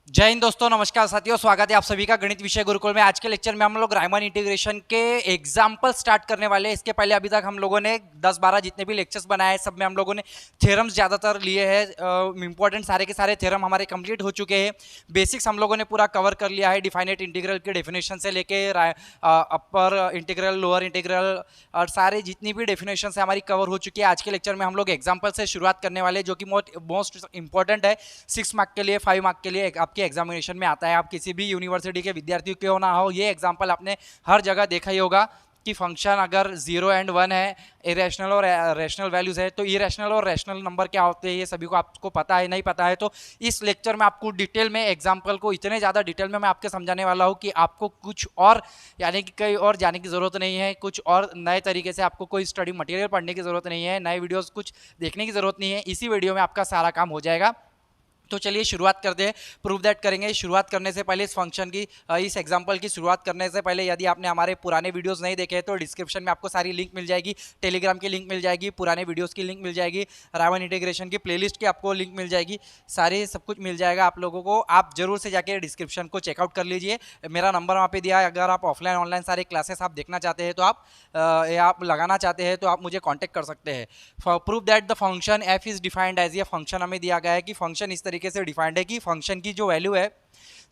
जय हिंद दोस्तों, नमस्कार साथियों, स्वागत है आप सभी का गणित विषय गुरुकुल में। आज के लेक्चर में हम लोग रायमन इंटीग्रेशन के एग्जाम्पल स्टार्ट करने वाले हैं। इसके पहले अभी तक हम लोगों ने 10-12 जितने भी लेक्चर्स बनाए हैं सब में हम लोगों ने थ्योरम्स ज़्यादातर लिए हैं। इंपॉर्टेंट सारे के सारे थ्योरम हमारे कंप्लीट हो चुके हैं। बेसिक्स हम लोगों ने पूरा कवर कर लिया है। डिफाइनेट इंटीग्रल के डेफिनेशन से लेके अपर इंटीग्रल, लोअर इंटीग्रल और सारे जितनी भी डेफिनेशन है हमारी कवर हो चुकी है। आज के लेक्चर में हम लोग एग्जाम्पल से शुरुआत करने वाले हैं, जो कि मोस्ट इंपॉर्टेंट है 6 मार्क के लिए, 5 मार्क के लिए आपके एग्जामिनेशन में आता है। आप किसी भी यूनिवर्सिटी के विद्यार्थी क्यों ना हो, ये एग्जाम्पल आपने हर जगह देखा ही होगा कि फंक्शन अगर 0 एंड 1 है, इरेशनल और रैशनल वैल्यूज है, तो इरेशनल और रैशनल नंबर क्या होते हैं ये सभी को आपको पता है। नहीं पता है तो इस लेक्चर में आपको डिटेल में एग्जाम्पल को इतने ज़्यादा डिटेल में मैं आपके समझाने वाला हूँ कि आपको कुछ और यानी कि कहीं और जाने की ज़रूरत नहीं है, कुछ और नए तरीके से आपको कोई स्टडी मटेरियल पढ़ने की ज़रूरत नहीं है, नए वीडियोज़ कुछ देखने की ज़रूरत नहीं है। इसी वीडियो में आपका सारा काम हो जाएगा। तो चलिए शुरुआत करते हैं, प्रूव दैट करेंगे। शुरुआत करने से पहले इस फंक्शन की, इस एग्जांपल की शुरुआत करने से पहले यदि आपने हमारे पुराने वीडियोस नहीं देखे तो डिस्क्रिप्शन में आपको सारी लिंक मिल जाएगी। टेलीग्राम की लिंक मिल जाएगी, पुराने वीडियोस की लिंक मिल जाएगी, रायमन इंटीग्रेशन की प्लेलिस्ट की आपको लिंक मिल जाएगी, सारे सब कुछ मिल जाएगा आप लोगों को। आप जरूर से जाके डिस्क्रिप्शन को चेकआउट कर लीजिए। मेरा नंबर वहाँ पे दिया है। अगर आप ऑफलाइन ऑनलाइन सारे क्लासेस आप देखना चाहते हैं तो आप लगाना चाहते हैं तो आप मुझे कॉन्टैक्ट कर सकते हैं। Prove that the function f is defined as, ये फंक्शन हमें दिया गया है कि फंक्शन इस तरीके से डिफाइंड है कि फंक्शन की जो वैल्यू है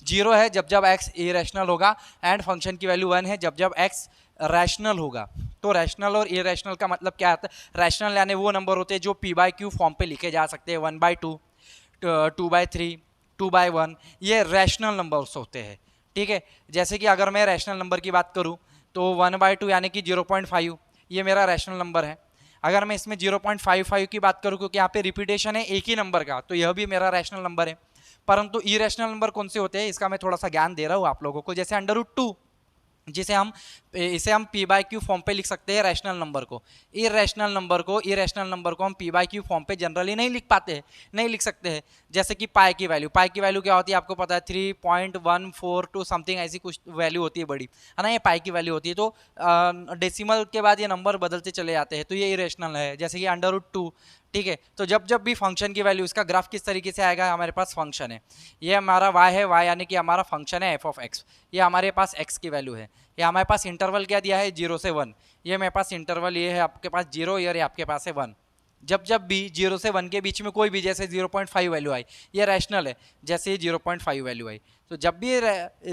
0 है जब जब x इरेशनल होगा, एंड फंक्शन की वैल्यू 1 है जब जब x रैशनल होगा। तो रैशनल और इरेशनल का मतलब क्या आता है? रैशनल यानी वो नंबर होते हैं जो p/q फॉर्म पे लिखे जा सकते हैं, 1/2, 2/3, 2/1, ये रैशनल नंबर्स होते हैं। ठीक है, जैसे कि अगर मैं रैशनल नंबर की बात करूं तो 1/2 यानी कि 0.5 ये मेरा रैशनल नंबर है। अगर मैं इसमें 0.55 की बात करूं, क्योंकि यहाँ पे रिपीटेशन है एक ही नंबर का, तो यह भी मेरा रैशनल नंबर है। परंतु इरेशनल नंबर कौन से होते हैं इसका मैं थोड़ा सा ज्ञान दे रहा हूँ आप लोगों को। जैसे √2, जिसे हम इसे हम p/q फॉर्म पे लिख सकते हैं रैशनल नंबर को। इरेशनल नंबर को हम p/q फॉर्म पे जनरली नहीं लिख पाते हैं, नहीं लिख सकते हैं। जैसे कि पाई की वैल्यू क्या होती है आपको पता है, 3.142 समथिंग ऐसी कुछ वैल्यू होती है बड़ी, है ना, ये पाई की वैल्यू होती है। तो डेसिमल के बाद ये नंबर बदलते चले जाते हैं, तो ये इरेशनल है। जैसे कि √2, ठीक है। तो जब जब भी फंक्शन की वैल्यू, इसका ग्राफ किस तरीके से आएगा, हमारे पास फंक्शन है, ये हमारा y है, y यानी कि हमारा फंक्शन है f(x), ये हमारे पास x की वैल्यू है। ये हमारे पास इंटरवल क्या दिया है, 0 से 1, ये मेरे पास इंटरवल ये है, आपके पास 0, ये आपके पास है 1। जब जब भी 0 से 1 के बीच में कोई भी, जैसे 0.5 वैल्यू आई, ये रैशनल है, जैसे ये 0.5 वैल्यू आई, तो जब भी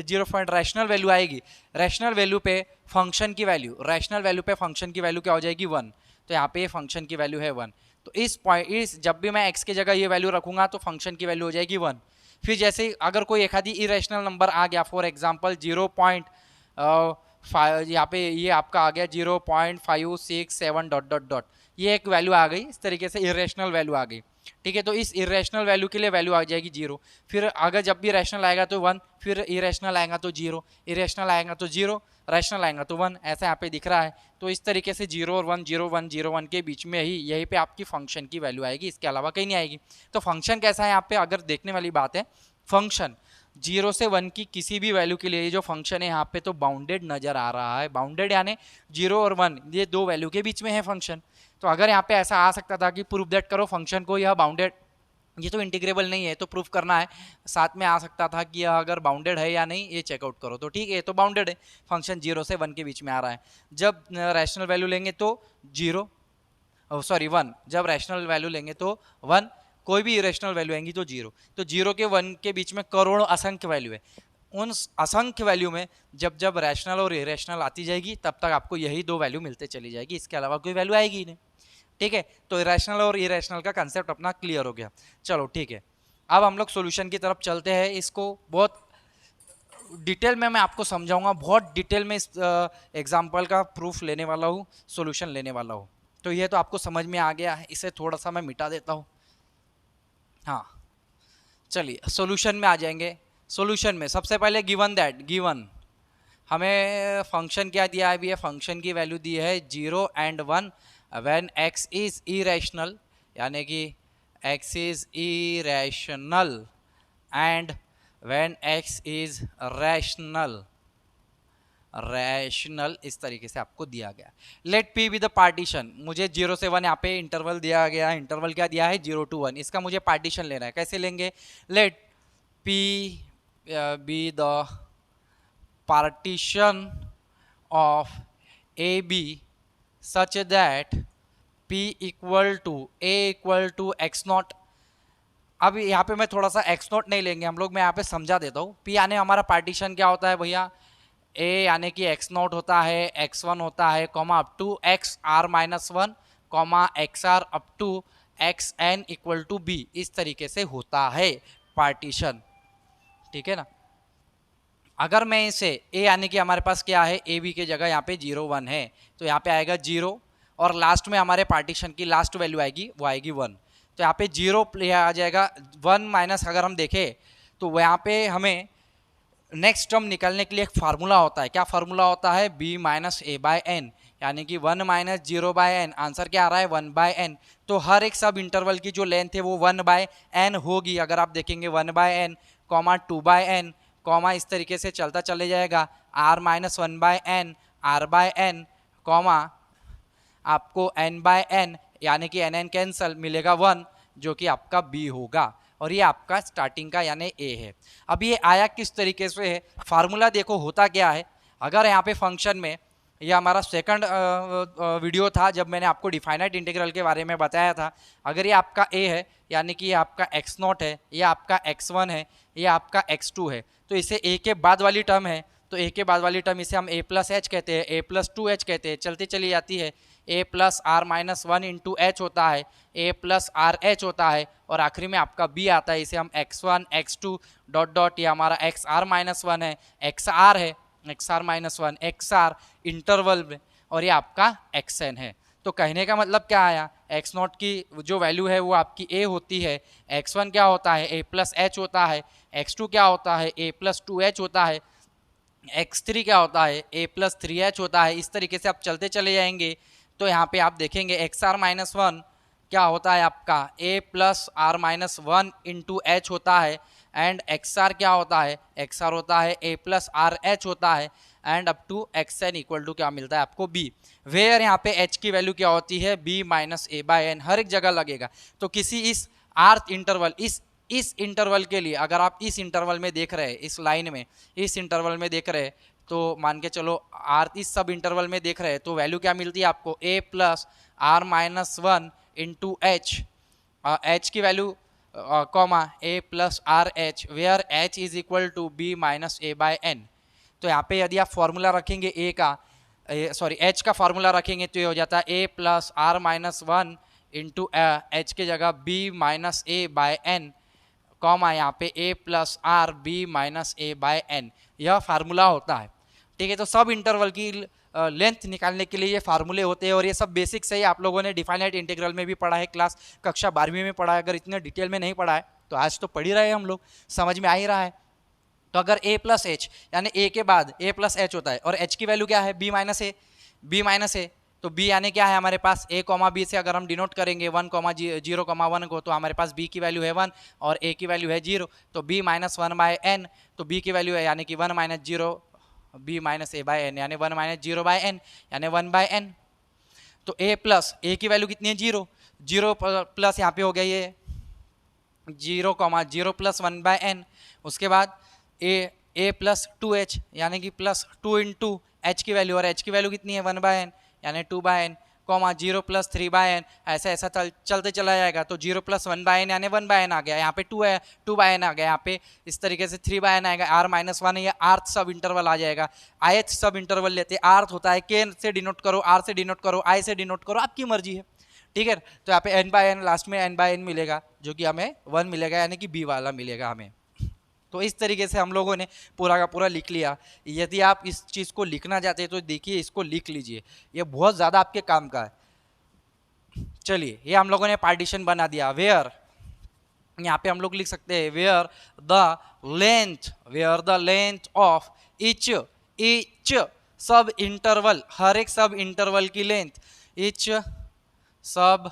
0 रैशनल वैल्यू आएगी, रैशनल वैल्यू पे फंक्शन की वैल्यू, रैशनल वैल्यू पे फंक्शन की वैल्यू क्या हो जाएगी, 1। तो यहाँ पे ये फंक्शन की वैल्यू है 1। तो इस जब भी मैं x की जगह ये वैल्यू रखूंगा तो फंक्शन की वैल्यू हो जाएगी 1। फिर जैसे अगर कोई एक आधी इरेशनल नंबर आ गया, फॉर एग्जांपल 0.5, यहाँ पे ये आपका आ गया 0.567 डॉट डॉट डॉट, ये एक वैल्यू आ गई, इस तरीके से इरेशनल वैल्यू आ गई। ठीक है, तो इस इरेशनल वैल्यू के लिए वैल्यू आ जाएगी 0। फिर अगर जब भी रैशनल आएगा तो 1, फिर इरेशनल आएगा तो 0, इरेशनल आएगा तो 0, रैशनल आएगा तो 1, ऐसा यहाँ पे दिख रहा है। तो इस तरीके से 0 और 1, 0 1, 0 1 के बीच में ही यहीं पे आपकी फंक्शन की वैल्यू आएगी, इसके अलावा कहीं नहीं आएगी। तो फंक्शन कैसा है यहाँ पे अगर देखने वाली बात है, फंक्शन 0 से 1 की किसी भी वैल्यू के लिए ये जो फंक्शन है यहाँ पे तो बाउंडेड नजर आ रहा है। बाउंडेड यानी 0 और 1 ये दो वैल्यू के बीच में है फंक्शन। तो अगर यहाँ पे ऐसा आ सकता था कि प्रूफ दैट करो फंक्शन को यह बाउंडेड, ये तो इंटीग्रेबल नहीं है तो प्रूफ करना है, साथ में आ सकता था कि यह अगर बाउंडेड है या नहीं ये चेकआउट करो। तो ठीक है, तो बाउंडेड है, फंक्शन 0 से 1 के बीच में आ रहा है। जब रैशनल वैल्यू लेंगे तो 0, सॉरी 1, जब रैशनल वैल्यू लेंगे तो 1, कोई भी इरेशनल वैल्यू आएंगी तो 0। तो 0 के 1 के बीच में करोड़ों असंख्य वैल्यू है। उन असंख्य वैल्यू में जब जब रैशनल और इरेशनल आती जाएगी तब तक आपको यही दो वैल्यू मिलते चली जाएगी, इसके अलावा कोई वैल्यू आएगी ही नहीं। ठीक है, तो इरेशनल और इरेशनल का कंसेप्ट अपना क्लियर हो गया। चलो ठीक है, अब हम लोग सॉल्यूशन की तरफ चलते हैं। इसको बहुत डिटेल में मैं आपको समझाऊंगा, बहुत डिटेल में इस एग्जाम्पल का प्रूफ लेने वाला हूँ, सॉल्यूशन लेने वाला हूँ। तो ये तो आपको समझ में आ गया है, इसे थोड़ा सा मैं मिटा देता हूँ। हाँ, चलिए सॉल्यूशन में आ जाएंगे। सॉल्यूशन में सबसे पहले गिवन हमें फंक्शन क्या दिया है, अभी ये फंक्शन की वैल्यू दी है 0 and 1 when x is irrational, यानी कि x is irrational and when x is rational, इस तरीके से आपको दिया गया। Let p with the partition, मुझे 0 से 1 यहाँ पे इंटरवल दिया गया इंटरवल क्या दिया है 0 to 1, इसका मुझे पार्टीशन लेना है। कैसे लेंगे, let p be the partition of AB such that P equal to A equal to x naught. अब यहाँ पे मैं थोड़ा सा एक्स नॉट नहीं लेंगे हम लोग, मैं यहाँ पे समझा देता हूँ। P यानी हमारा पार्टीशन क्या होता है भैया, A यानी कि एक्स नॉट होता है, x1 होता है, comma up to x r minus one, comma x r up to x n equal to b, इस तरीके से होता है पार्टीशन, ठीक है ना। अगर मैं इसे ए यानी कि हमारे पास क्या है, ए बी के जगह यहाँ पे 0 1 है, तो यहाँ पे आएगा 0 और लास्ट में हमारे पार्टीशन की लास्ट वैल्यू आएगी वो आएगी 1। तो यहाँ पे 0 आ जाएगा 1 माइनस, अगर हम देखें तो यहाँ पे हमें नेक्स्ट टर्म निकालने के लिए एक फार्मूला होता है। क्या फार्मूला होता है, b minus A by N, यानी कि 1 माइनस 0 बाय एन। आंसर क्या आ रहा है, 1 बाय एन। तो हर एक सब इंटरवल की जो लेंथ है वो 1 बाय एन होगी। अगर आप देखेंगे 1 by N, comma 2 by N, comma इस तरीके से चलता चले जाएगा, r माइनस 1 by n, r by N, comma आपको n बाय एन यानी कि एन एन कैंसल, मिलेगा 1 जो कि आपका b होगा। और ये आपका स्टार्टिंग का यानी ए है। अब ये आया किस तरीके से है, फार्मूला देखो होता क्या है। अगर यहाँ पे फंक्शन में, ये हमारा सेकंड वीडियो था जब मैंने आपको डिफाइनाइट इंटीग्रल के बारे में बताया था। अगर ये आपका ए है यानी कि ये आपका एक्स नॉट है, ये आपका एक्स वन है, ये आपका एक्स टू है, तो इसे ए के बाद वाली टर्म है, तो ए के बाद वाली टर्म इसे हम ए प्लस एच कहते हैं, ए प्लस टू एच कहते हैं, चलती चली जाती है। A plus are minus one into H होता है, ए प्लस आर एच होता है, और आखिरी में आपका बी आता है। इसे हम x one x two dot dot, ये हमारा एक्स आर माइनस वन है, एक्स आर है, x r minus one, x r interval में, और ये आपका एक्स एन है। तो कहने का मतलब क्या आया, एक्स नॉट की जो वैल्यू है वो आपकी ए होती है, एक्स वन क्या होता है, ए प्लस एच होता है, एक्स टू क्या होता है, ए प्लस टू एच होता है, x3 क्या होता है, ए प्लस थ्री एच होता है। इस तरीके से आप चलते चले जाएंगे तो यहाँ पे आप देखेंगे एक्स आर माइनस वन क्या होता है आपका, A plus are minus one into H होता है, एंड एक्स आर क्या होता है, एक्स आर होता है ए प्लस आर एच होता है, and up to x n equal to क्या मिलता है आपको बी। वेयर यहाँ पे एच की वैल्यू क्या होती है, B minus A by N, हर एक जगह लगेगा। तो किसी इस आर्थ इंटरवल, इस इंटरवल के लिए, अगर आप इस इंटरवल में देख रहे हैं, इस लाइन में इस इंटरवल में देख रहे हैं, तो मान के चलो आर इस सब इंटरवल में देख रहे हैं, तो वैल्यू क्या मिलती है आपको, A plus are minus one into H, H की value comma A plus R H, where H is equal to B minus A by N. तो यहाँ पे यदि आप फॉर्मूला रखेंगे ए का, सॉरी एच का फॉर्मूला रखेंगे तो ये हो जाता है A plus are minus one into H के जगह B minus A by N, comma यहाँ पे A plus R B minus A by N, यह फार्मूला होता है। ठीक है, तो सब इंटरवल की लेंथ निकालने के लिए ये फार्मूले होते हैं, और ये सब बेसिक्स है, आप लोगों ने डिफाइनाइट इंटीग्रल में भी पढ़ा है, क्लास कक्षा 12वीं में पढ़ा है। अगर इतने डिटेल में नहीं पढ़ा है तो आज तो पढ़ ही रहे हैं हम लोग, समझ में आ ही रहा है। तो अगर ए प्लस एच यानी ए के बाद ए प्लस एच होता है, और एच की वैल्यू क्या है, बी माइनस ए, बी माइनस ए, तो बी यानी क्या है हमारे पास, ए कॉमा बी से अगर हम डिनोट करेंगे 1 कॉमा 0 कॉमा 1 को, तो हमारे पास बी की वैल्यू है 1 और ए की वैल्यू है 0, तो b minus one by N, तो बी की वैल्यू है यानी कि 1 माइनस 0 b minus A by N, यानी 1 माइनस 0 बाय एन यानी 1 बाय एन। तो ए प्लस ए की वैल्यू कितनी है, 0, 0 प्लस यहाँ पे हो गया ये 0 कॉमा 0 प्लस 1 बाय एन, उसके बाद ए प्लस टू एच यानी कि प्लस 2 इंटू एच की वैल्यू, और एच की वैल्यू कितनी है 1 बाय एन यानी 2 by N, comma 0 plus 3 by n, ऐसा ऐसा चलते चला जाएगा। तो 0 प्लस 1 बाय एन यानी 1 बाय एन आ गया, यहाँ पे 2 है, 2 बाय एन आ गया, यहाँ पे इस तरीके से 3 बाय एन आएगा, आर माइनस वन है, ये आर्थ सब इंटरवल आ जाएगा। आयथ सब इंटरवल लेते हैं, आर्थ होता है के से डिनोट करो, आर से डिनोट करो, आई से डिनोट करो, आपकी मर्जी है। ठीक है, तो यहाँ पे एन बाय एन, लास्ट में एन बाय एन मिलेगा जो कि हमें 1 मिलेगा, यानी कि बी वाला मिलेगा हमें। तो इस तरीके से हम लोगों ने पूरा का पूरा लिख लिया। यदि आप इस चीज़ को लिखना चाहते हैं तो देखिए इसको लिख लीजिए, ये बहुत ज़्यादा आपके काम का है। चलिए, ये हम लोगों ने पार्टीशन बना दिया। वेयर, यहाँ पे हम लोग लिख सकते हैं where the length of each sub interval, हर एक सब इंटरवल की length, each sub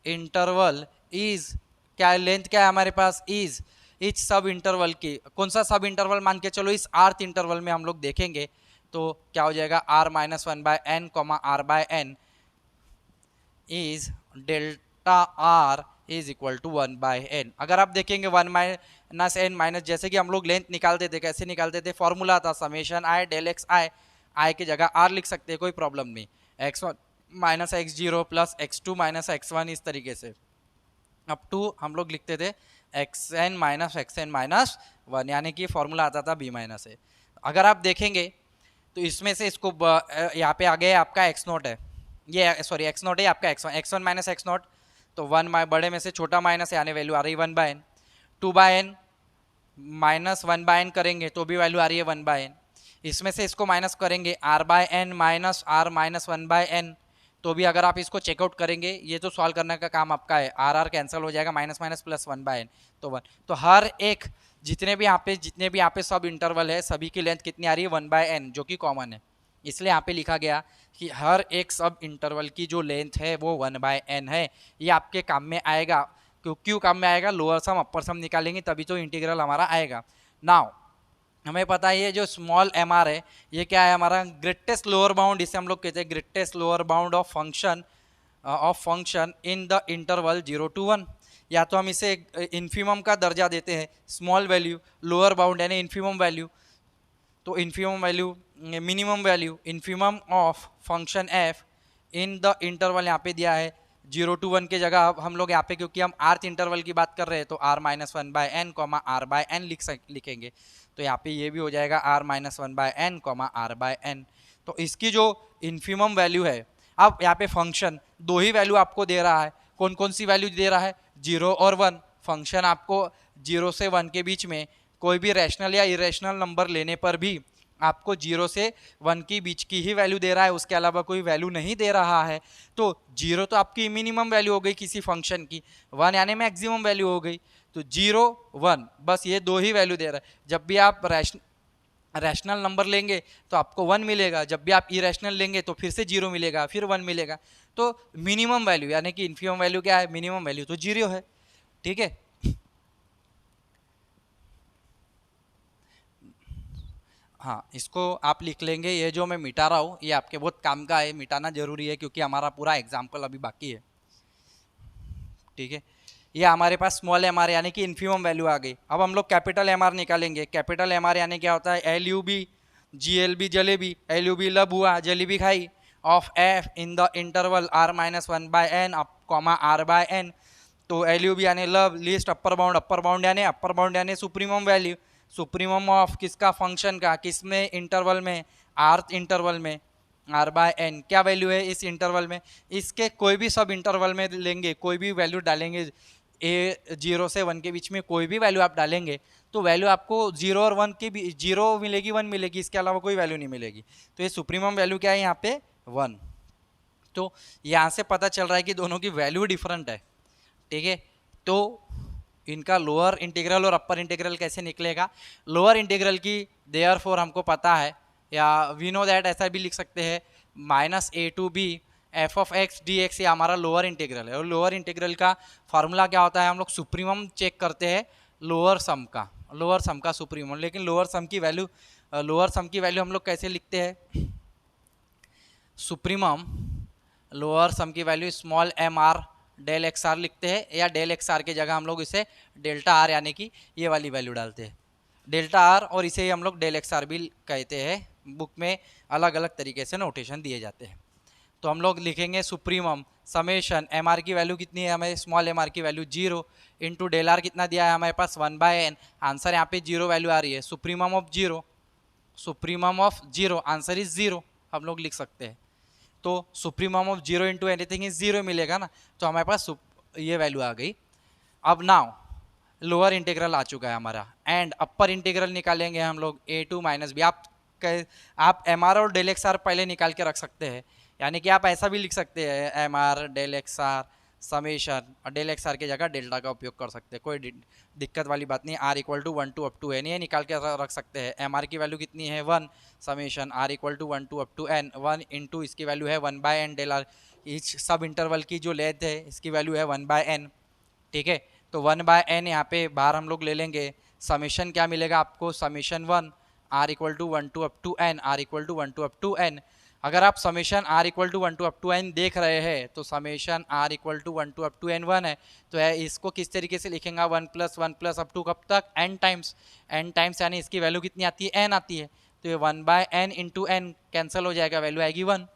interval is, क्या लेंथ क्या है हमारे पास, इज इच सब इंटरवल की, कौन सा सब इंटरवल मान के चलो, इस आर्थ इंटरवल में हम लोग देखेंगे तो क्या हो जाएगा, r minus one by N comma r by n is delta r is equal to 1/n। अगर आप देखेंगे 1 माइनस एन माइनस, जैसे कि हम लोग लेंथ निकालते थे, कैसे निकालते थे, फॉर्मूला था समेशन आई डेल एक्स आई की जगह आर लिख सकते हैं, कोई प्रॉब्लम नहीं। x1 minus x0 plus x2 minus x1, इस तरीके से अप टू हम लोग लिखते थे xn माइनस 1, यानी कि फॉर्मूला आता था b माइनस ए। अगर आप देखेंगे तो इसमें से इसको यहाँ पे आ गया आपका x0 है, ये सॉरी x0 है आपका x1 माइनस x0, तो 1 बड़े में से छोटा माइनस यानी वैल्यू आ रही है 1/n। 2/n माइनस 1/n करेंगे तो भी वैल्यू आ रही है 1/n। इसमें से इसको माइनस करेंगे r/n माइनस r माइनस 1/n, तो भी अगर आप इसको चेकआउट करेंगे, ये तो सॉल्व करने का काम आपका है, r कैंसिल हो जाएगा, माइनस माइनस प्लस 1/n, तो 1। तो हर एक जितने भी यहाँ पे सब इंटरवल है, सभी की लेंथ कितनी आ रही है 1/n, जो कि कॉमन है। इसलिए यहाँ पे लिखा गया कि हर एक सब इंटरवल की जो लेंथ है वो 1/n है। ये आपके काम में आएगा, क्यों काम में आएगा, लोअर सम अपर सम निकालेंगे तभी तो इंटीग्रल हमारा आएगा। नाउ हमें पता है ये जो स्मॉल एम आर है, ये क्या है हमारा ग्रेटेस्ट लोअर बाउंड, इसे हम लोग कहते हैं greatest lower bound of function in the interval 0 to 1। या तो हम इसे इन्फीमम का दर्जा देते हैं, स्मॉल वैल्यू लोअर बाउंड यानी इन्फीमम वैल्यू, तो infimum value minimum value infimum of function F in the interval यहाँ पे दिया है 0 to 1 के जगह अब हम लोग यहाँ पे, क्योंकि हम आर्थ इंटरवल की बात कर रहे हैं, तो r माइनस 1/n कॉमा r/n लिखेंगे, तो यहाँ पे ये भी हो जाएगा r माइनस 1/n कॉमा r/n। तो इसकी जो इन्फीमम वैल्यू है, अब यहाँ पे फंक्शन दो ही वैल्यू आपको दे रहा है, कौन कौन सी वैल्यू दे रहा है, 0 और 1। फंक्शन आपको 0 से 1 के बीच में कोई भी रैशनल या इरेशनल नंबर लेने पर भी आपको 0 से 1 के बीच की ही वैल्यू दे रहा है, उसके अलावा कोई वैल्यू नहीं दे रहा है। तो 0 तो आपकी मिनिमम वैल्यू हो गई किसी फंक्शन की, 1 यानी मैक्सिमम वैल्यू हो गई, तो 0 1 बस ये दो ही वैल्यू दे रहा है। जब भी आप रैशनल नंबर लेंगे तो आपको 1 मिलेगा, जब भी आप इरेशनल लेंगे तो फिर से 0 मिलेगा, फिर 1 मिलेगा। तो मिनिमम वैल्यू यानी कि इन्फीमम वैल्यू क्या है, मिनिमम वैल्यू तो 0 है, ठीक है। हाँ, इसको आप लिख लेंगे, ये जो मैं मिटा रहा हूँ ये आपके बहुत काम का है, मिटाना जरूरी है क्योंकि हमारा पूरा एग्जाम्पल अभी बाकी है, ठीक है। ये हमारे पास स्मॉल एम आर यानी कि इन्फीमम वैल्यू आ गई। अब हम लोग कैपिटल एम आर निकालेंगे। कैपिटल एम आर यानी क्या होता है, l u b g l b jalebi, l u b लब हुआ, जलेबी खाई, of f in the interval r माइनस 1/n कॉमा r/n। तो एल यू बी यानी लब, लिस्ट अपर बाउंड यानी सुप्रीमम वैल्यू, सुप्रीमम ऑफ किसका, फंक्शन का, किस में, इंटरवल में, आर्थ इंटरवल में, r/n क्या वैल्यू है इस इंटरवल में, इसके कोई भी सब इंटरवल में लेंगे, कोई भी वैल्यू डालेंगे, ए 0 से 1 के बीच में कोई भी वैल्यू आप डालेंगे तो वैल्यू आपको 0 और 1 के बीच 0 मिलेगी, 1 मिलेगी, इसके अलावा कोई वैल्यू नहीं मिलेगी। तो ये सुप्रीमम वैल्यू क्या है यहाँ पे 1। तो यहाँ से पता चल रहा है कि दोनों की वैल्यू डिफरेंट है, ठीक है। तो इनका लोअर इंटीग्रल और अपर इंटीग्रल कैसे निकलेगा, लोअर इंटीग्रल की देयरफॉर हमको पता है, या वी नो दैट ऐसा भी लिख सकते हैं, minus a to b F of x D x, ये हमारा लोअर इंटीग्रल है। और लोअर इंटीग्रल का फॉर्मूला क्या होता है, हम लोग सुप्रीमम चेक करते हैं लोअर सम का सुप्रीमम। लेकिन लोअर सम की वैल्यू हम लोग कैसे लिखते हैं, सुप्रीमम लोअर सम की value small M R del x r लिखते हैं, या डेल एक्स आर की जगह हम लोग इसे डेल्टा आर यानी कि ये वाली वैल्यू डालते हैं, डेल्टा आर, और इसे हम लोग डेल एक्स आर भी कहते हैं। बुक में अलग अलग तरीके से नोटेशन दिए जाते हैं। तो हम लोग लिखेंगे सुप्रीमम समेशन एम आर की वैल्यू कितनी है, हमें स्मॉल एम आर की वैल्यू 0 इंटू डेल आर कितना दिया है हमारे पास 1/n, आंसर यहाँ पे 0 वैल्यू आ रही है, सुप्रीमम ऑफ 0 आंसर इज 0 हम लोग लिख सकते हैं। तो supremum of 0 into anything is 0 मिलेगा ना, तो हमारे पास ये वैल्यू आ गई। अब नाउ लोअर इंटीग्रल आ चुका है हमारा, एंड अपर इंटीग्रल निकालेंगे हम लोग a टू माइनस बी। आप एम आर और डेल एक्स आर पहले निकाल के रख सकते हैं, यानी कि आप ऐसा भी लिख सकते हैं m are del x r summation, और डेल एक्स आर की जगह डेल्टा का उपयोग कर सकते हैं, कोई दिक्कत वाली बात नहीं। r equal to 1 to up to n ये निकाल के रख सकते हैं। एम आर की वैल्यू कितनी है 1, summation r equal to 1 to up to n, 1 into इसकी वैल्यू है 1/n डेल आर, इस सब इंटरवल की जो लेंथ है इसकी वैल्यू है 1/n, ठीक है। तो 1/n यहाँ पे बाहर हम लोग ले लेंगे, समेशन क्या मिलेगा आपको, summation 1 r equal to 1 to up to n, r equal to 1 to up to n. अगर आप summation r equal to 1 to up to n देख रहे हैं तो summation r equal to 1 to up to n 1 है, तो इसको किस तरीके से लिखेंगे, 1 प्लस अप टू कब तक, एन टाइम्स यानी इसकी वैल्यू कितनी आती है, एन आती है, तो ये 1/n इंटू एन कैंसिल हो जाएगा, वैल्यू आएगी 1।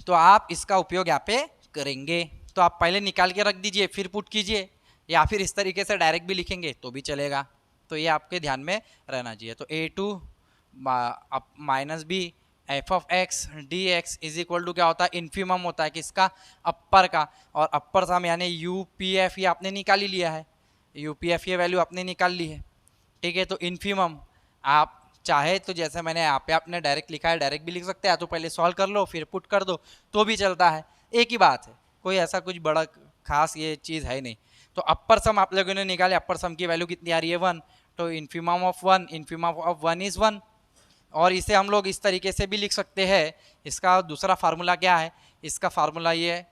तो आप इसका उपयोग यहाँ पे करेंगे, तो आप पहले निकाल के रख दीजिए फिर पुट कीजिए, या फिर इस तरीके से डायरेक्ट भी लिखेंगे तो भी चलेगा, तो ये आपके ध्यान में रहना चाहिए। तो a2 minus B F of x D x is equal to क्या होता है, इन्फीमम होता है किसका, अपर का, और अपर सम यानी यूपीएफ ये आपने निकाल ही लिया है, यूपीएफ ये वैल्यू आपने निकाल ली है, ठीक है। तो इन्फीमम आप चाहे तो जैसे मैंने यहाँ पे आपने डायरेक्ट लिखा है डायरेक्ट भी लिख सकते हैं, तो पहले सॉल्व कर लो फिर पुट कर दो तो भी चलता है, एक ही बात है, कोई ऐसा कुछ बड़ा खास ये चीज़ है नहीं। तो अपर सम आप लोगों ने निकाले, अपर सम की वैल्यू कितनी आ रही है 1, तो इन्फीमम ऑफ 1 इज 1, और इसे हम लोग इस तरीके से भी लिख सकते हैं। इसका दूसरा फार्मूला क्या है, इसका फार्मूला ये है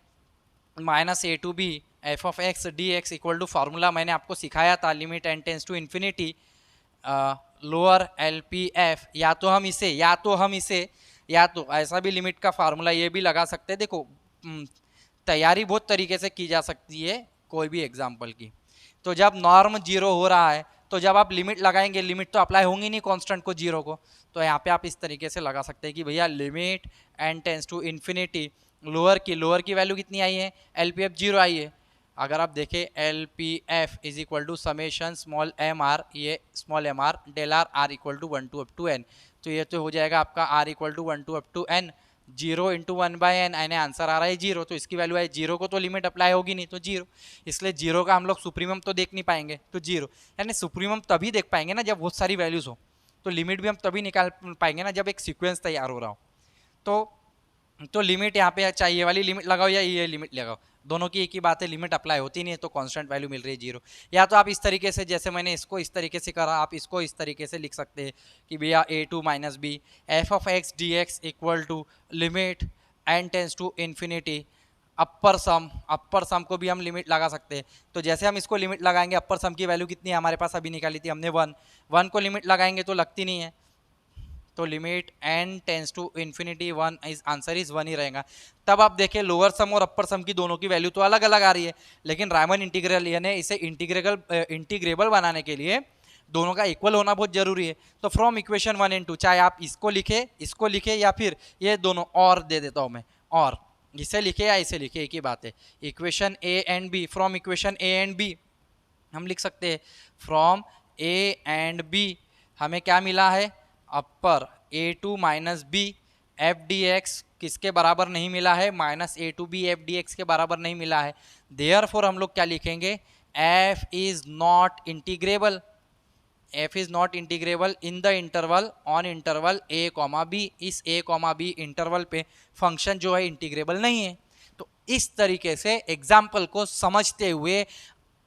minus a to b F of x D x equal to formula मैंने आपको सिखाया था, limit N tends to infinity lower L P f, या तो हम इसे या तो ऐसा भी लिमिट का फार्मूला ये भी लगा सकते हैं। देखो तैयारी बहुत तरीके से की जा सकती है कोई भी एग्जाम्पल की। तो जब नॉर्म 0 हो रहा है तो जब आप लिमिट लगाएंगे, लिमिट तो अप्लाई होंगी नहीं कांस्टेंट को 0 को, तो यहाँ पे आप इस तरीके से लगा सकते हैं कि भैया limit N tends to infinity lower की वैल्यू कितनी आई है, एल पी एफ 0 आई है। अगर आप देखें L P F is equal to summation small M R, ये small M R del are equal to 1 to up to N, तो ये तो हो जाएगा आपका R equal to 1 to up to N, 0 into 1/n, यानी आंसर आ रहा है 0, तो इसकी वैल्यू है 0 को तो लिमिट अप्लाई होगी नहीं तो 0, इसलिए 0 का हम लोग सुप्रीमम तो देख नहीं पाएंगे, तो 0 यानी सुप्रीमम तभी देख पाएंगे ना जब बहुत सारी वैल्यूज हो, तो लिमिट भी हम तभी निकाल पाएंगे ना जब एक सीक्वेंस तैयार हो रहा हो। तो लिमिट यहाँ पे चाहे ये वाली लिमिट लगाओ या ये लिमिट लगाओ, दोनों की एक ही बात है, लिमिट अप्लाई होती नहीं है तो कांस्टेंट वैल्यू मिल रही है 0। या तो आप इस तरीके से, जैसे मैंने इसको इस तरीके से करा, आप इसको इस तरीके से लिख सकते हैं कि भैया a2 minus B F of x D x equal to limit N tends to infinity upper sum को भी हम लिमिट लगा सकते हैं। तो जैसे हम इसको लिमिट लगाएंगे, अपर सम की वैल्यू कितनी है हमारे पास अभी निकाली थी हमने 1 को लिमिट लगाएंगे तो लगती नहीं है, तो limit n tends to infinity 1 is answer is 1 ही रहेगा। तब आप देखें लोअर सम और अपर सम की दोनों की वैल्यू तो अलग अलग आ रही है, लेकिन रायमन इंटीग्रल यानी इसे इंटीग्रेबल बनाने के लिए दोनों का इक्वल होना बहुत जरूरी है। तो फ्रॉम इक्वेशन 1 and 2 चाहे आप इसको लिखे या फिर ये दोनों और दे देता हूँ मैं, और इसे लिखे या इसे लिखे एक ही बात है। Equation A and B, from equation A and B हम लिख सकते हैं फ्रॉम ए एंड बी हमें क्या मिला है, upper a2 minus B F D x किसके बराबर नहीं मिला है, minus a2 b F D x के बराबर नहीं मिला है। देयरफॉर हम लोग क्या लिखेंगे, f is not integrable, f is not integrable in the interval on interval a comma b, इस a कॉमा बी इंटरवल पे फंक्शन जो है इंटीग्रेबल नहीं है। तो इस तरीके से एग्जाम्पल को समझते हुए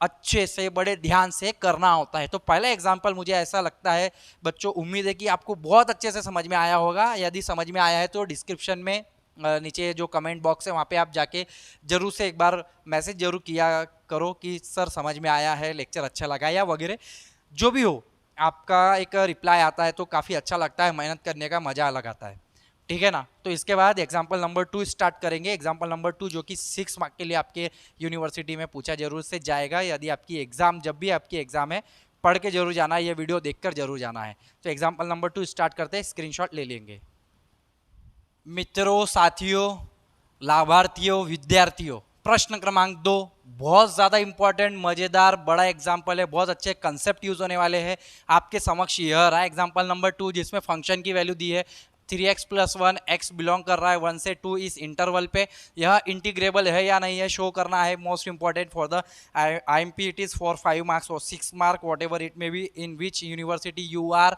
अच्छे से बड़े ध्यान से करना होता है। तो पहला एग्जाम्पल मुझे ऐसा लगता है बच्चों, उम्मीद है कि आपको बहुत अच्छे से समझ में आया होगा। यदि समझ में आया है तो डिस्क्रिप्शन में नीचे जो कमेंट बॉक्स है वहाँ पे आप जाके जरूर से एक बार मैसेज जरूर किया करो कि सर समझ में आया है, लेक्चर अच्छा लगा या वगैरह जो भी हो, आपका एक रिप्लाई आता है तो काफ़ी अच्छा लगता है, मेहनत करने का मज़ा अलग आता है, ठीक है ना। तो इसके बाद एग्जाम्पल नंबर 2 स्टार्ट करेंगे। एग्जाम्पल नंबर 2 जो कि 6 मार्क के लिए आपके यूनिवर्सिटी में पूछा जरूर से जाएगा। यदि आपकी एग्जाम, जब भी आपकी एग्जाम है, पढ़ के जरूर जाना है, ये वीडियो देखकर जरूर जाना है। तो एग्जाम्पल नंबर 2 स्टार्ट करते हैं, स्क्रीनशॉट ले लेंगे। मित्रों, साथियों, लाभार्थियों, विद्यार्थियों, प्रश्न क्रमांक 2 बहुत ज़्यादा इंपॉर्टेंट, मज़ेदार, बड़ा एग्जाम्पल है, बहुत अच्छे कंसेप्ट यूज होने वाले हैं आपके समक्ष। यह रहा एग्जाम्पल नंबर 2 जिसमें फंक्शन की वैल्यू दी है 3x + 1, x बिलोंग कर रहा है 1 से 2 इस इंटरवल पे। यह इंटीग्रेबल है या नहीं है शो करना है, most important for the IMP it is for 5 marks और 6 mark whatever it may be, in which university you are.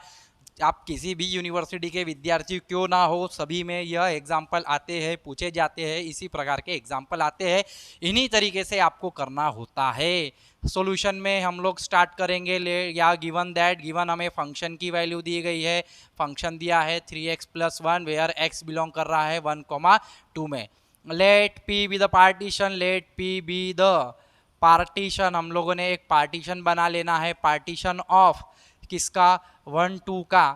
आप किसी भी यूनिवर्सिटी के विद्यार्थी क्यों ना हो, सभी में यह एग्जाम्पल आते हैं, पूछे जाते हैं, इसी प्रकार के एग्जाम्पल आते हैं, इन्हीं तरीके से आपको करना होता है। सॉल्यूशन में हम लोग स्टार्ट करेंगे या गिवन दैट, गिवन हमें फंक्शन की वैल्यू दी गई है, फंक्शन दिया है 3x + 1 वेयर x बिलोंग कर रहा है 1,2 में। Let p be the partition, let p be the partition, हम लोगों ने एक पार्टीशन बना लेना है, पार्टीशन ऑफ किसका, 1 2 का।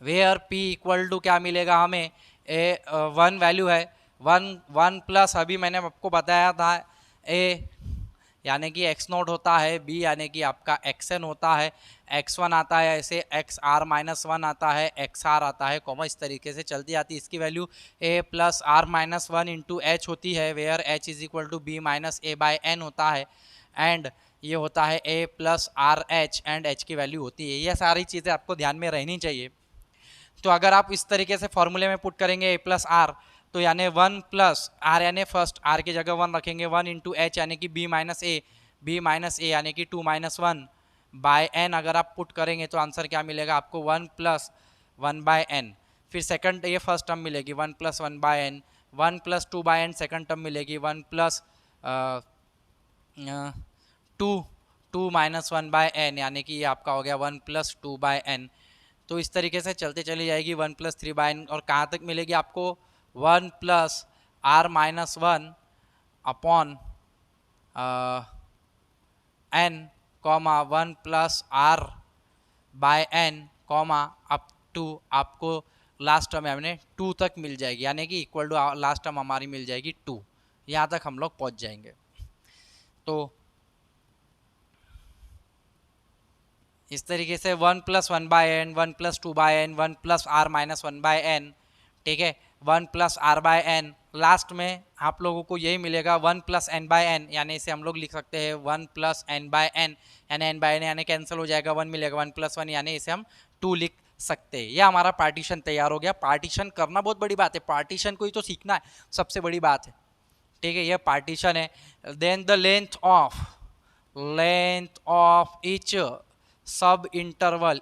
वेयर p इक्वल टू क्या मिलेगा हमें, ए वन वैल्यू है, वन प्लस अभी मैंने आपको बताया था ए यानी कि एक्स नोट होता है, बी यानी कि आपका एक्स एन होता है, एक्स वन आता है ऐसे, एक्स आर माइनस वन आता है, एक्स आर आता है, कॉमा इस तरीके से चलती जाती है। इसकी value A plus are minus one into H होती है, where H is equal to B minus A by N होता है, एंड ये होता है A plus R H and H की वैल्यू होती है। ये सारी चीज़ें आपको ध्यान में रहनी चाहिए। तो अगर आप इस तरीके से फॉर्मूले में पुट करेंगे ए प्लस आर, तो यानी वन प्लस आर यानी फर्स्ट आर की जगह वन रखेंगे, वन इंटू एच यानी कि बी माइनस ए यानी कि two minus one by N अगर आप पुट करेंगे तो आंसर क्या मिलेगा आपको, one plus one by N. फिर सेकंड ये फर्स्ट टर्म मिलेगी one plus one by N, one plus two by N second term मिलेगी, one plus two two minus one by N यानी कि ये आपका हो गया one plus two by N. तो इस तरीके से चलते चली जाएगी one plus three by n, और कहाँ तक मिलेगी आपको, one plus are minus one upon n comma one plus r by N comma up to आपको लास्ट टर्म हमने टू तक मिल जाएगी, यानी कि इक्वल टू लास्ट टर्म हमारी मिल जाएगी टू। यहाँ तक हम लोग पहुँच जाएंगे। तो इस तरीके से one plus one by N, one plus two by N, one plus are minus one by n, ठीक है, one plus r by n, last में आप लोगों को यही मिलेगा one plus n by N, यानी इसे हम लोग लिख सकते हैं one plus n by N, यानी एन बाय एन यानी कैंसिल हो जाएगा, वन मिलेगा, वन प्लस वन यानी इसे हम टू लिख सकते हैं। यह हमारा पार्टीशन तैयार हो गया। पार्टीशन करना बहुत बड़ी बात है, पार्टीशन को ही तो सीखना है, सबसे बड़ी बात है, ठीक है, यह पार्टीशन है। Then the length of each sub interval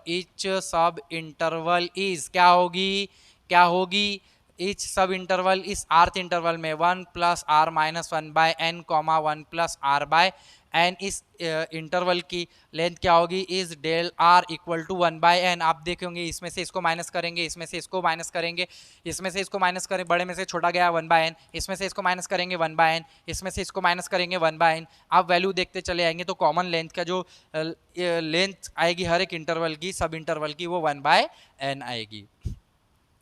is क्या होगी इच सब इंटरवल इस आर्थ इंटरवल में one plus are minus one by N comma one plus r by n. इस इंटरवल की लेंथ क्या होगी, is del are equal to one by n. आप देखेंगे इसमें से इसको माइनस करेंगे, इसमें से इसको माइनस करेंगे, इसमें से इसको माइनस करें, बड़े में से छोटा गया वन बाय एन, इसमें से इसको माइनस करेंगे वन बाय एन, इसमें से इसको माइनस करेंगे वन बाय एन। आप वैल्यू देखते चले आएंगे तो कॉमन लेंथ का जो लेंथ आएगी हर एक इंटरवल की, सब इंटरवल की, वो वन बाय एन आएगी।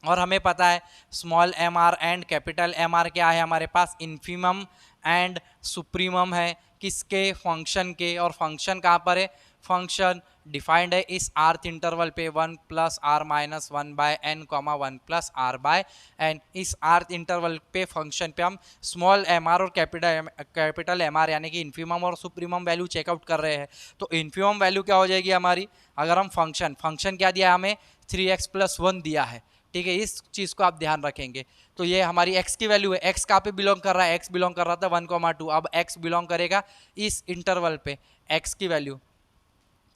और हमें पता है small M r and capital M r क्या है हमारे पास, इन्फीमम एंड सुप्रीमम है किसके, फंक्शन के। और फंक्शन कहाँ पर है, फंक्शन डिफाइंड है इस आर्थ इंटरवल पे one plus are minus one by N comma one plus r by n. इस आर्थ इंटरवल पे फंक्शन पे हम स्मॉल एम आर और कैपिटल एम आर यानी कि इन्फीमम और सुप्रीमम वैल्यू चेकआउट कर रहे हैं। तो इन्फीमम वैल्यू क्या हो जाएगी हमारी, अगर हम फंक्शन क्या दिया है हमें, 3x + 1 दिया है, ठीक है, इस चीज़ को आप ध्यान रखेंगे। तो ये हमारी x की वैल्यू है, x कहाँ पे बिलोंग कर रहा है, x बिलोंग कर रहा था 1,2, अब x बिलोंग करेगा इस इंटरवल पे, x की वैल्यू।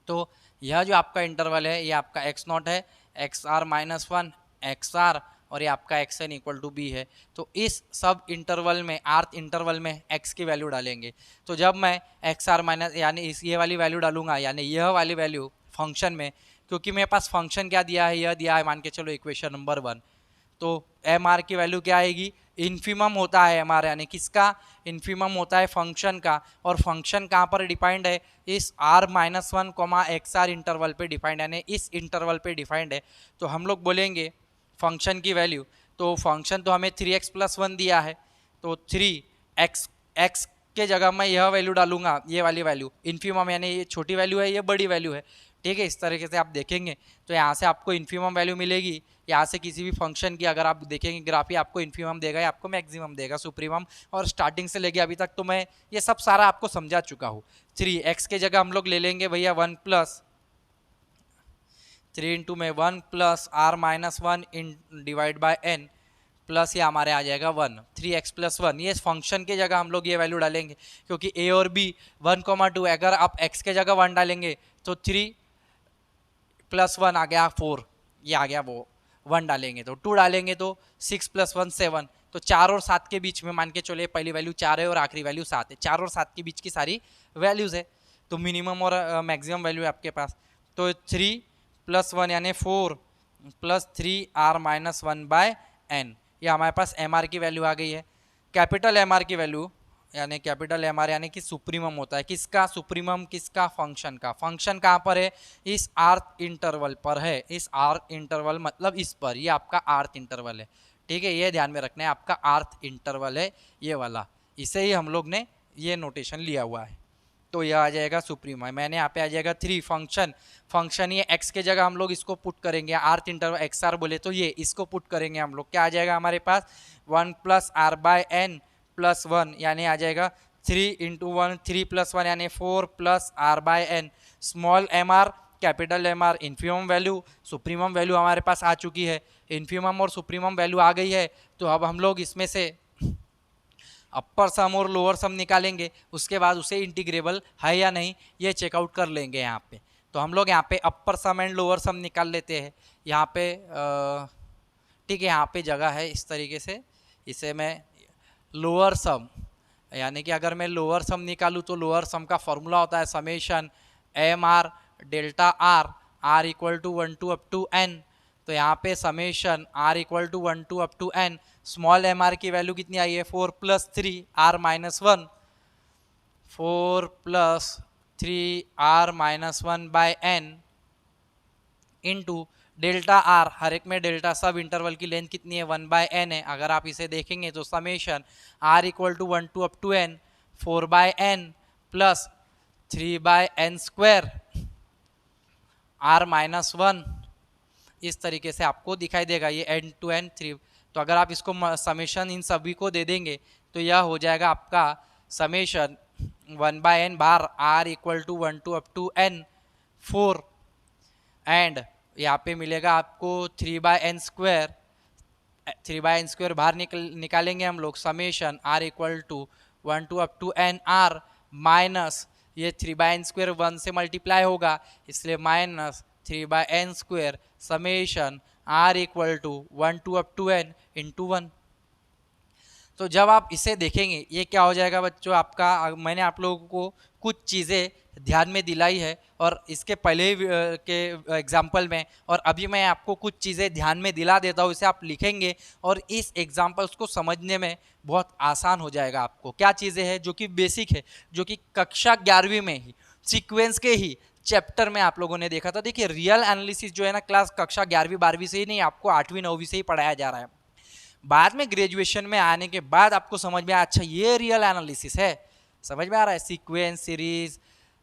तो यह जो आपका इंटरवल है ये आपका x नॉट है, x r minus one x r, और ये आपका x n equal to b है। तो इस सब इंटरवल में, आर्थ इंटरवल में x की वैल्यू डालेंगे। तो जब मैं एक्स आर माइनस यानी इस ये वाली वैल्यू डालूंगा, यानी यह वाली वैल्यू फंक्शन में, क्योंकि मेरे पास फंक्शन क्या दिया है, यह दिया है मान के चलो इक्वेशन नंबर 1। तो एम आर की वैल्यू क्या आएगी, इन्फीमम होता है एम आर, यानी किसका, इन्फीमम होता है फंक्शन का। और फंक्शन कहाँ पर डिफाइंड है, इस r minus one comma x r interval पे डिफाइंड, यानी इस इंटरवल पे डिफाइंड है। तो हम लोग बोलेंगे फंक्शन की वैल्यू, तो फंक्शन तो हमें 3x + 1 दिया है, तो 3x के जगह मैं यह वैल्यू डालूंगा, ये वाली वैल्यू इन्फीमम, यानी ये छोटी वैल्यू है, ये बड़ी वैल्यू है, ठीक है। इस तरीके से आप देखेंगे तो यहाँ से आपको इन्फीमम वैल्यू मिलेगी, यहाँ से किसी भी फंक्शन की अगर आप देखेंगे ग्राफ, आपको इन्फीमम देगा या आपको मैक्सिमम देगा, सुप्रीमम। और स्टार्टिंग से लेके अभी तक तो मैं ये सब सारा आपको समझा चुका हूँ। 3x के जगह हम लोग ले लेंगे भैया 1 + 3 इंटू में 1 + r minus one in divide by n, plus ये हमारे आ जाएगा 1, 3x + 1। ये फंक्शन के जगह हम लोग ये वैल्यू डालेंगे, क्योंकि a और b 1,2, अगर आप x के जगह 1 डालेंगे तो 3 + 1 आ गया 4, ये आ गया वो 1 डालेंगे तो 2 डालेंगे तो 6 + 1 7। तो 4 और 7 के बीच में मान के चलिए पहली वैल्यू 4 है और आखिरी वैल्यू 7 है, 4 और 7 के बीच की सारी वैल्यूज़ है। तो मिनिमम और मैक्सिमम वैल्यू है आपके पास। तो 3 + 1 यानी 4 + 3r - 1 बाय n, ये हमारे पास एम आर की वैल्यू आ गई है। कैपिटल एम आर की वैल्यू यानी कैपिटल एम आर यानी कि सुप्रीमम होता है। किसका सुप्रीमम? किसका? फंक्शन का। फंक्शन कहाँ पर है? इस आर्थ इंटरवल पर है। इस आर्थ इंटरवल मतलब इस पर, ये आपका आर्थ इंटरवल है। ठीक है, ये ध्यान में रखना है, आपका आर्थ इंटरवल है ये वाला, इसे ही हम लोग ने ये नोटेशन लिया हुआ है। तो यह आ जाएगा सुप्रीमम। मैंने यहाँ पे आ जाएगा 3 फंक्शन। फंक्शन ये x के जगह हम लोग इसको पुट करेंगे, आर्थ इंटरवल एक्स आर बोले तो ये इसको पुट करेंगे हम लोग। क्या आ जाएगा हमारे पास? 1 + r/n + 1 यानी आ जाएगा 3 × 1, 3 + 1 यानी 4 + r/n। Small M r, capital M r, infimum value, supremum value हमारे पास आ चुकी है। इन्फीमम और सुप्रीमम वैल्यू आ गई है, तो अब हम लोग इसमें से अपर सम और लोअर सम निकालेंगे। उसके बाद उसे इंटीग्रेबल है या नहीं ये चेकआउट कर लेंगे यहाँ पे। तो हम लोग यहाँ पे अपर सम एंड लोअर सम निकाल लेते हैं। यहाँ पे ठीक है, यहाँ पे जगह है इस तरीके से, इसे मैं लोअर सम, यानी कि अगर मैं लोअर सम निकालूँ तो लोअर सम का फॉर्मूला होता है summation m r delta r, r equal to 1 to up to n। तो यहाँ पे summation r equal to 1 to up to n, small M r की वैल्यू कितनी आई है? 4 + 3 r - 1, 4 + 3 r - 1/n into delta R, हर एक में डेल्टा सब इंटरवल की लेंथ कितनी है? 1/n है। अगर आप इसे देखेंगे तो summation r equal to 1 to up to n 4/n + 3/n² r - 1, इस तरीके से आपको दिखाई देगा ये n to n 3। तो अगर आप इसको समेशन इन सभी को दे देंगे तो यह हो जाएगा आपका समेशन 1/n बार r equal to 1 to up to n 4 and यहाँ पे मिलेगा आपको 3/n², 3/n² बाहर निकालेंगे हम लोग, summation r equal to 1 to up to n r minus ये 3/n² 1 से मल्टीप्लाई होगा इसलिए minus 3/n² summation r equal to 1 to up to n into 1। तो जब आप इसे देखेंगे ये क्या हो जाएगा बच्चों आपका, मैंने आप लोगों को कुछ चीज़ें ध्यान में दिलाई है और इसके पहले के एग्जाम्पल में, और अभी मैं आपको कुछ चीज़ें ध्यान में दिला देता हूँ, इसे आप लिखेंगे और इस एग्जाम्पल्स को समझने में बहुत आसान हो जाएगा आपको। क्या चीज़ें हैं जो कि बेसिक है, जो कि कक्षा 11वीं में ही सीक्वेंस के ही चैप्टर में आप लोगों ने देखा था। देखिए रियल एनालिसिस जो है ना क्लास कक्षा 11वीं 12वीं से ही नहीं, आपको 8वीं 9वीं से ही पढ़ाया जा रहा है। बाद में ग्रेजुएशन में आने के बाद आपको समझ में आया अच्छा ये रियल एनालिसिस है, समझ में आ रहा है। सीक्वेंस, सीरीज,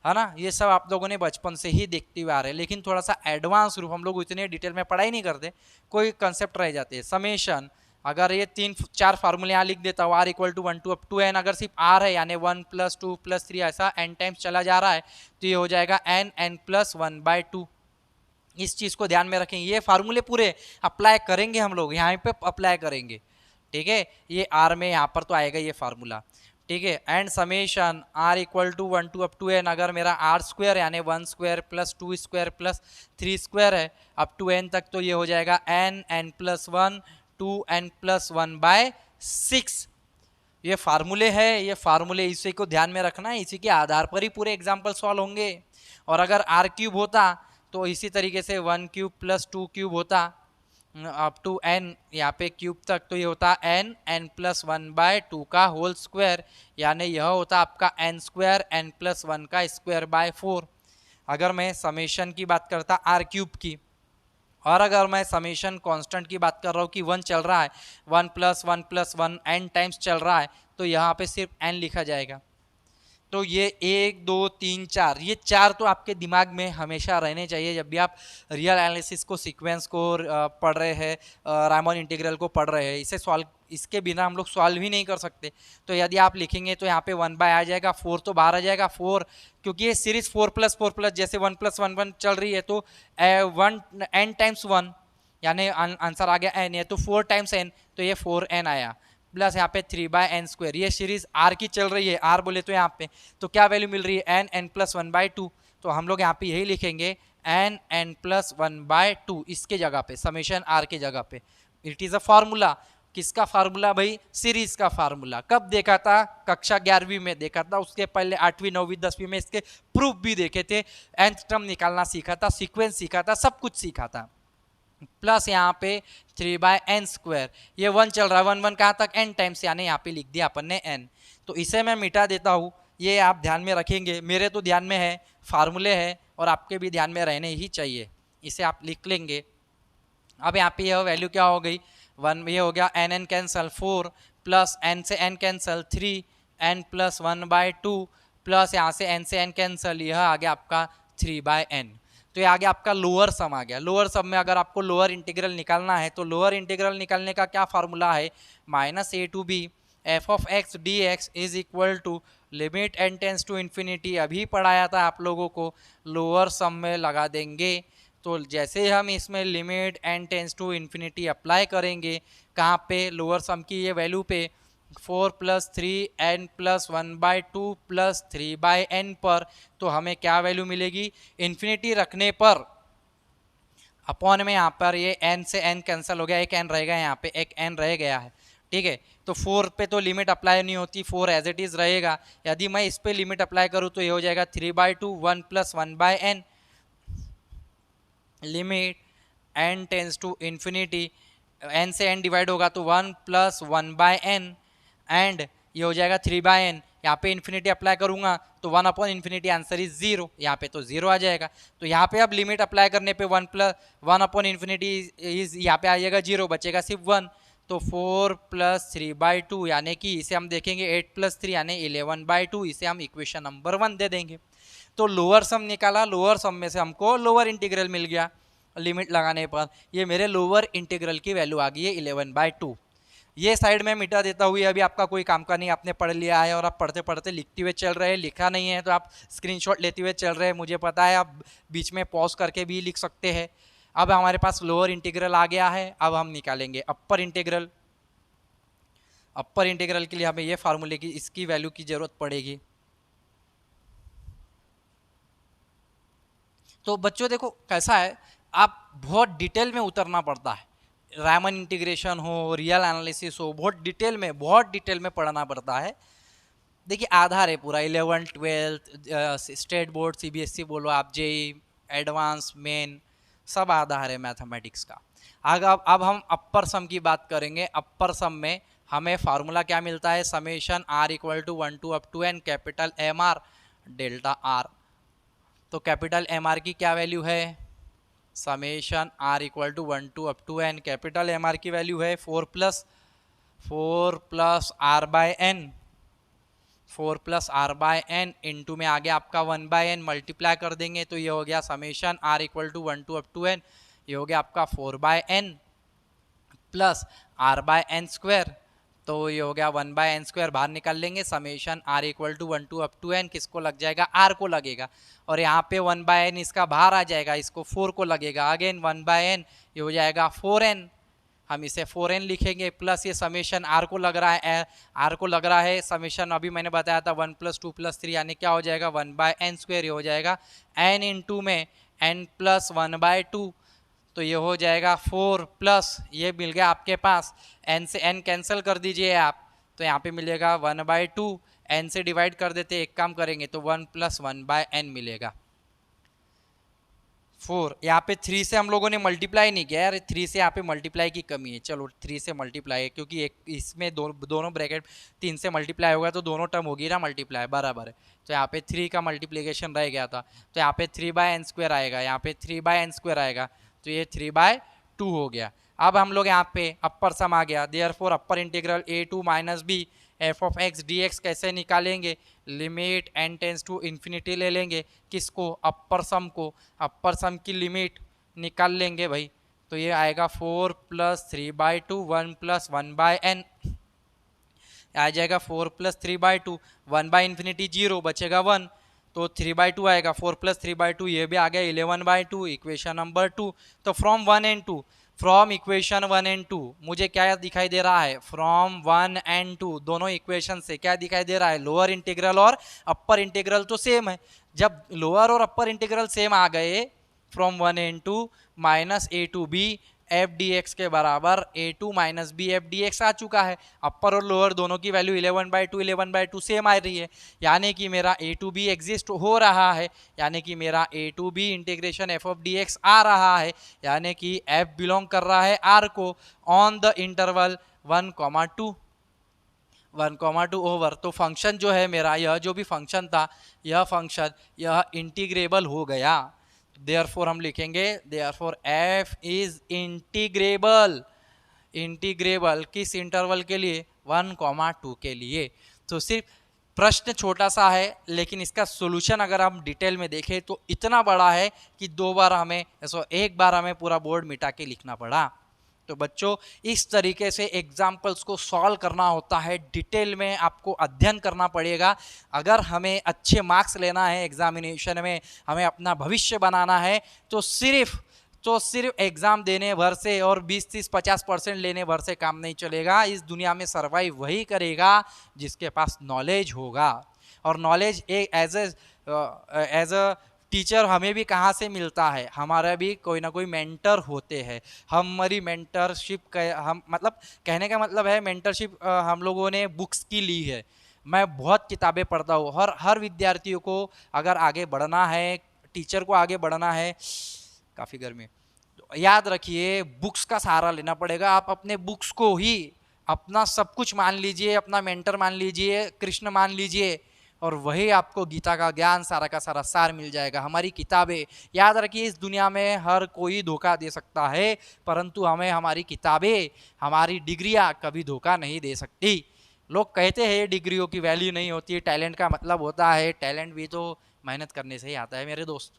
है ना, ये सब आप लोगों ने बचपन से ही देखते हुए आ रहे हैं, लेकिन थोड़ा सा एडवांस रूप हम लोग इतने डिटेल में पढ़ाई नहीं करते, कोई कंसेप्ट रह जाते हैं। समेशन, अगर ये 3-4 फार्मूले यहाँ लिख देता हूँ, r equal to 1 to up to n, अगर सिर्फ r है यानी 1 + 2 + 3 ऐसा n टाइम्स चला जा रहा है तो ये हो जाएगा n + 1/2। इस चीज़ को ध्यान में रखेंगे, ये फार्मूले पूरे अप्लाई करेंगे हम लोग, यहाँ पे अप्लाई करेंगे। ठीक है, ये r में यहाँ पर तो आएगा ये फार्मूला। ठीक है, and summation r equal to 1 to up to n, अगर मेरा r² यानी 1² + 2² + 3² है अप टू n तक, तो ये हो जाएगा n + 1 2n + 1/6। ये फार्मूले है, ये फार्मूले इसी को ध्यान में रखना है, इसी के आधार पर ही पूरे एग्जाम्पल सॉल्व होंगे। और अगर r³ होता तो इसी तरीके से 1³ + 2³ होता अप टू n, यहाँ पे क्यूब तक, तो ये होता n + 1/2 का होल स्क्वायर, यानी यह होता आपका n² n + 1 का स्क्वायर/4। अगर मैं समेशन की बात करता r³ की, और अगर मैं समेशन कांस्टेंट की बात कर रहा हूँ कि 1 चल रहा है, 1 + 1 + 1 n टाइम्स चल रहा है, तो यहाँ पे सिर्फ n लिखा जाएगा। तो ये 1 2 3 4, ये 4 तो आपके दिमाग में हमेशा रहने चाहिए जब भी आप रियल एनालिसिस को, सीक्वेंस को पढ़ रहे हैं, रायमन इंटीग्रल को पढ़ रहे हैं। इसे सॉल्व, इसके बिना हम लोग सॉल्व ही नहीं कर सकते। तो यदि आप लिखेंगे तो यहाँ पे 1 बाय आ जाएगा, 4 तो बाहर आ जाएगा 4, क्योंकि ये सीरीज 4 + 4 + जैसे 1 + 1 1 चल रही है, तो 1 n टाइम्स 1 यानी आंसर आ गया n है, तो 4 टाइम्स n, तो ये 4n आया, प्लस यहाँ पे 3/n²। ये सीरीज r की चल रही है, r बोले तो यहाँ पे तो क्या वैल्यू मिल रही है n + 1/2, तो हम लोग यहाँ पे यही लिखेंगे n + 1/2 इसके जगह पे, समेशन r के जगह पे। इट इज़ अ फार्मूला, किसका फार्मूला भाई? सीरीज का फार्मूला। कब देखा था? कक्षा 11वीं में देखा था, उसके पहले 8वीं 9वीं 10वीं में इसके प्रूफ भी देखे थे, nth टर्म निकालना सीखा था, सीक्वेंस सीखा था, सब कुछ सीखा था। प्लस यहाँ पे 3/n², ये 1 चल रहा है, 1 1 कहाँ तक, n टाइम्स, यानी यहाँ पे लिख दिया अपन ने n। तो इसे मैं मिटा देता हूँ, ये आप ध्यान में रखेंगे, मेरे तो ध्यान में है, फार्मूले है और आपके भी ध्यान में रहने ही चाहिए, इसे आप लिख लेंगे। अब यहाँ पे यह वैल्यू क्या हो गई, 1, ये हो गया n कैंसल 4 प्लस n से n cancel 3, n plus 1/2 plus यहाँ से n से n कैंसल, यह आ गया आपका 3/n। तो ये आ गया आपका लोअर सम आ गया। लोअर सम में अगर आपको लोअर इंटीग्रल निकालना है तो लोअर इंटीग्रल निकालने का क्या फार्मूला है, -a to b f of x dx is equal to limit n tends to infinity, अभी पढ़ाया था आप लोगों को, लोअर सम में लगा देंगे। तो जैसे हम इसमें limit n tends to infinity apply करेंगे, कहाँ पे, लोअर सम की ये वैल्यू पे, 4 + 3n + 1/2 + 3/n पर, तो हमें क्या वैल्यू मिलेगी, इन्फिनिटी रखने पर अपॉन में यहाँ पर ये n से n कैंसिल हो गया, एक n रहेगा, यहाँ पे एक n रह गया है, ठीक है। तो 4 पे तो लिमिट अप्लाई नहीं होती, 4 एज इट इज रहेगा। यदि मैं इस पे लिमिट अप्लाई करूँ तो ये हो जाएगा 3/2 1 + 1/n, limit n tends to infinity, n से n डिवाइड होगा तो 1 + 1/n एंड ये हो जाएगा 3/n। यहाँ पे इन्फिनिटी अप्लाई करूंगा तो 1/∞, आंसर इज 0, यहाँ पे तो 0 आ जाएगा। तो यहाँ पे अब लिमिट अप्लाई करने पे 1/∞ इज, यहाँ पे आ जाएगा 0, बचेगा सिर्फ 1। तो 4 + 3/2, यानी कि इसे हम देखेंगे 8 + 3 यानी 11/2, इसे हम इक्वेशन नंबर 1 दे देंगे। तो लोअर सम निकाला, लोअर सम में से हमको लोअर इंटीग्रल मिल गया लिमिट लगाने पर, ये मेरे लोअर इंटीग्रल की वैल्यू आ गई है 11/2। ये साइड में मिटा देता हुआ, अभी आपका कोई काम का नहीं, आपने पढ़ लिया है और आप पढ़ते पढ़ते लिखते हुए चल रहे हैं, लिखा नहीं है तो आप स्क्रीनशॉट लेते हुए चल रहे हैं, मुझे पता है, आप बीच में पॉज करके भी लिख सकते हैं। अब हमारे पास लोअर इंटीग्रल आ गया है, अब हम निकालेंगे अपर इंटीग्रल। अपर इंटीग्रल के लिए हमें ये फार्मूले की, इसकी वैल्यू की जरूरत पड़ेगी। तो बच्चों देखो कैसा है, आप बहुत डिटेल में उतरना पड़ता है, रायमन इंटीग्रेशन हो, रियल एनालिसिस हो, बहुत डिटेल में पढ़ना पड़ता है। देखिए आधार है पूरा, 11th 12th state board CBSE बोलो आप, जेई एडवांस मेन, सब आधार है मैथमेटिक्स का। अब हम अपर सम की बात करेंगे। अपर सम में हमें फार्मूला क्या मिलता है, summation r = 1 to up to n capital MR delta r। तो कैपिटल MR की क्या वैल्यू है, summation r = 1 to up to n, capital MR की वैल्यू है 4 + r/n, 4 + r/n इंटू में आ गया आपका 1/n, मल्टीप्लाई कर देंगे तो ये हो गया summation r = 1 to up to n, ये हो गया आपका 4/n प्लस r/n², तो ये हो गया 1/n², बाहर निकाल लेंगे, summation r = 1 to up to n, किसको लग जाएगा, r को लगेगा, और यहाँ पे 1/n इसका बाहर आ जाएगा, इसको 4 को लगेगा, अगेन 1/n, ये हो जाएगा 4n, हम इसे 4n लिखेंगे, प्लस ये समेशन r को लग रहा है, समेशन अभी मैंने बताया था 1 + 2 + 3 यानी क्या हो जाएगा 1/n², ये हो जाएगा n इंटू में n + 1/2, तो ये हो जाएगा 4 प्लस ये मिल गया आपके पास, n से n कैंसिल कर दीजिए आप, तो यहाँ पे मिलेगा 1/2, n से डिवाइड कर देते, एक काम करेंगे तो 1 + 1/n मिलेगा 4। यहाँ पे 3 से हम लोगों ने मल्टीप्लाई नहीं किया यार, 3 से यहाँ पे मल्टीप्लाई की कमी है, चलो 3 से मल्टीप्लाई है, क्योंकि एक इसमें दोनों ब्रैकेट 3 से मल्टीप्लाई होगा तो दोनों टर्म होगी ना मल्टीप्लाई, बराबर है। तो यहाँ पे 3 का मल्टीप्लीकेशन रह गया था, तो यहाँ पे 3/n² आएगा, यहाँ पे 3/n² आएगा, तो ये 3/2 हो गया। अब हम लोग यहाँ पे अपर सम आ गया, therefore upper integral a to -b f of x dx कैसे निकालेंगे, limit n tends to infinity ले लेंगे, किसको, अपर सम को, अपर सम की लिमिट निकाल लेंगे भाई, तो ये आएगा 4 + 3/2 1 + 1/n, आ जाएगा 4 + 3/2, 1/∞ 0, बचेगा 1, तो 3/2 आएगा, 4 + 3/2 ये भी आ गया 11/2, इक्वेशन नंबर 2। तो फ्रॉम इक्वेशन 1 एंड 2 मुझे क्या दिखाई दे रहा है, फ्रॉम 1 एंड 2 दोनों इक्वेशन से क्या दिखाई दे रहा है, लोअर इंटीग्रल और अपर इंटीग्रल तो सेम है। जब लोअर और अपर इंटीग्रल सेम आ गए, फ्रॉम 1 एंड 2 -a to b F D x के बराबर A to minus B F D X आ चुका है। अपर और लोअर दोनों की वैल्यू 11/2 सेम आ रही है, यानी कि मेरा ए टू बी एग्जिस्ट हो रहा है, यानी कि मेरा A to B integration F of D X आ रहा है, यानी कि एफ बिलोंग कर रहा है आर को ऑन द इंटरवल 1,2 1,2 ओवर। तो फंक्शन जो है मेरा, यह जो भी फंक्शन था, यह फंक्शन यह इंटीग्रेबल हो गया। देयरफॉर हम लिखेंगे therefore F is integrable. Integrable किस इंटरवल के लिए? 1,2 के लिए। तो सिर्फ प्रश्न छोटा सा है, लेकिन इसका सॉल्यूशन अगर हम डिटेल में देखें तो इतना बड़ा है कि एक बार हमें पूरा बोर्ड मिटा के लिखना पड़ा। तो बच्चों, इस तरीके से एग्जाम्पल्स को सॉल्व करना होता है, डिटेल में आपको अध्ययन करना पड़ेगा। अगर हमें अच्छे मार्क्स लेना है एग्जामिनेशन में, हमें अपना भविष्य बनाना है, तो सिर्फ एग्जाम देने भर से और 20-30-50% लेने भर से काम नहीं चलेगा। इस दुनिया में सर्वाइव वही करेगा जिसके पास नॉलेज होगा। और नॉलेज एज अ टीचर हमें भी कहाँ से मिलता है? हमारा भी कोई ना कोई मेंटर होते हैं। हमारी मेंटरशिप हम मतलब कहने का मतलब है मेंटरशिप हम लोगों ने बुक्स की ली है। मैं बहुत किताबें पढ़ता हूँ। हर विद्यार्थियों को अगर आगे बढ़ना है, टीचर को आगे बढ़ना है, काफ़ी गर्मी, तो याद रखिए बुक्स का सहारा लेना पड़ेगा। आप अपने बुक्स को ही अपना सब कुछ मान लीजिए, अपना मेंटर मान लीजिए, कृष्ण मान लीजिए, और वही आपको गीता का ज्ञान सारा का सारा सार मिल जाएगा। हमारी किताबें, याद रखिए इस दुनिया में हर कोई धोखा दे सकता है, परंतु हमें हमारी किताबें, हमारी डिग्रियां कभी धोखा नहीं दे सकती। लोग कहते हैं डिग्रियों की वैल्यू नहीं होती, टैलेंट का मतलब होता है। टैलेंट भी तो मेहनत करने से ही आता है मेरे दोस्त।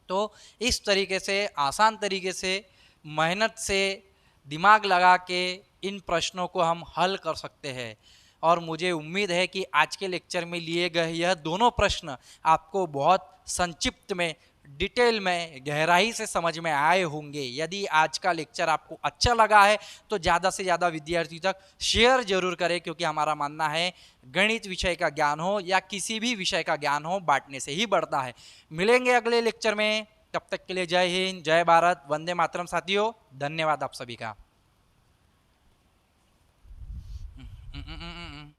तो इस तरीके से, आसान तरीके से, मेहनत से, दिमाग लगा के इन प्रश्नों को हम हल कर सकते हैं। और मुझे उम्मीद है कि आज के लेक्चर में लिए गए यह दोनों प्रश्न आपको बहुत संक्षिप्त में, डिटेल में, गहराई से समझ में आए होंगे। यदि आज का लेक्चर आपको अच्छा लगा है तो ज़्यादा से ज़्यादा विद्यार्थी तक शेयर जरूर करें, क्योंकि हमारा मानना है गणित विषय का ज्ञान हो या किसी भी विषय का ज्ञान हो, बांटने से ही बढ़ता है। मिलेंगे अगले लेक्चर में, तब तक के लिए जय हिंद, जय भारत, वंदे मातरम साथियों। धन्यवाद आप सभी का।